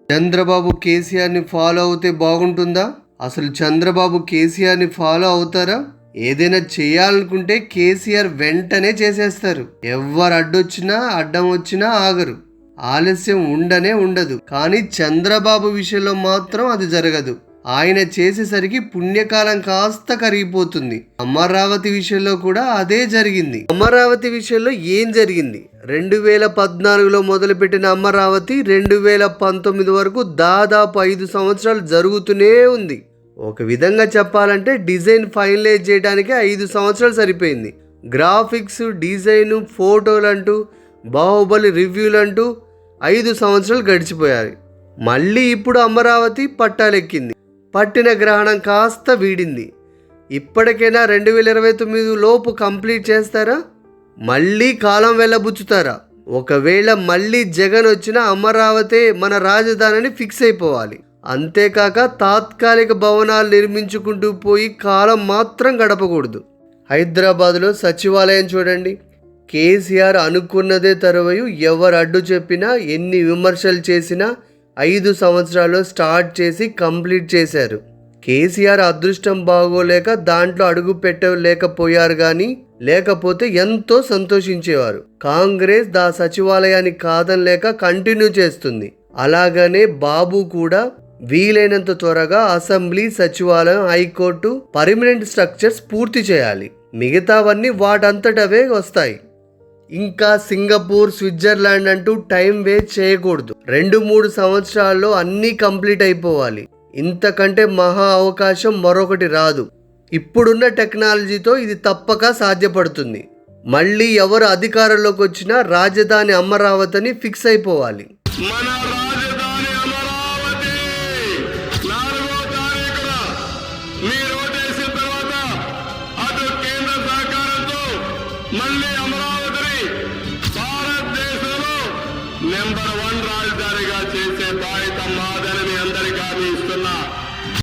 చంద్రబాబు కేసీఆర్ని ఫాలో అవుతే బాగుంటుందా? అసలు చంద్రబాబు కేసీఆర్ని ఫాలో అవుతారా? ఏదైనా చేయాలనుకుంటే కేసీఆర్ వెంటనే చేసేస్తారు. ఎవ్వరు అడ్డం వచ్చినా ఆగరు. ఆలస్యం ఉండనే ఉండదు. కానీ చంద్రబాబు విషయంలో మాత్రం అది జరగదు. ఆయన చేసేసరికి పుణ్యకాలం కాస్త కరిగిపోతుంది. అమరావతి విషయంలో కూడా అదే జరిగింది. అమరావతి విషయంలో ఏం జరిగింది? 2014లో మొదలుపెట్టిన అమరావతి 2019 వరకు దాదాపు 5 సంవత్సరాలు జరుగుతూనే ఉంది. ఒక విధంగా చెప్పాలంటే డిజైన్ ఫైనలైజ్ చేయడానికి 5 సంవత్సరాలు సరిపోయింది. గ్రాఫిక్స్, డిజైన్, ఫోటోలు అంటూ, బాహుబలి రివ్యూలు అంటూ 5 సంవత్సరాలు గడిచిపోయాయి. మళ్ళీ ఇప్పుడు అమరావతి పట్టాలెక్కింది. పట్టిన గ్రహణం కాస్త వీడింది. ఇప్పటికైనా 2029 లోపు కంప్లీట్ చేస్తారా? మళ్ళీ కాలం వెళ్ళబుచ్చుతారా? ఒకవేళ మళ్ళీ జగన్ వచ్చిన అమరావతి మన రాజధానిని ఫిక్స్ అయిపోవాలి. అంతేకాక తాత్కాలిక భవనాలు నిర్మించుకుంటూ పోయి కాలం మాత్రం గడపకూడదు. హైదరాబాద్లో సచివాలయం చూడండి. కేసీఆర్ అనుకున్నదే తరువయు ఎవరు అడ్డు చెప్పినా, ఎన్ని విమర్శలు చేసినా 5 సంవత్సరాల్లో స్టార్ట్ చేసి కంప్లీట్ చేశారు. కేసీఆర్ అదృష్టం బాగోలేక దాంట్లో అడుగు పెట్టలేకపోయారు, కానీ లేకపోతే ఎంతో సంతోషించేవారు. కాంగ్రెస్ సచివాలయాన్ని కాదనలేక కంటిన్యూ చేస్తుంది. అలాగనే బాబు కూడా వీలైనంత త్వరగా అసెంబ్లీ, సచివాలయం, హైకోర్టు, పర్మనెంట్ స్ట్రక్చర్స్ పూర్తి చేయాలి. మిగతావన్నీ వాటంతటవే వస్తాయి. ఇంకా సింగపూర్, స్విట్జర్లాండ్ అంటూ టైం వేస్ట్ చేయకూడదు. 2-3 సంవత్సరాల్లో అన్నీ కంప్లీట్ అయిపోవాలి. ఇంతకంటే మహా అవకాశం మరొకటి రాదు. ఇప్పుడున్న టెక్నాలజీతో ఇది తప్పక సాధ్యపడుతుంది. మళ్ళీ ఎవరు అధికారంలోకి వచ్చినా రాజధాని అమరావతిని ఫిక్స్ అయిపోవాలి. మన రాజధాని అమరావతి 4వ తారీఖున మీరు ఓటేసిన తర్వాత అటు కేంద్ర సహకారంతో మళ్ళీ అమరావతిని భారతదేశంలో నెంబర్ 1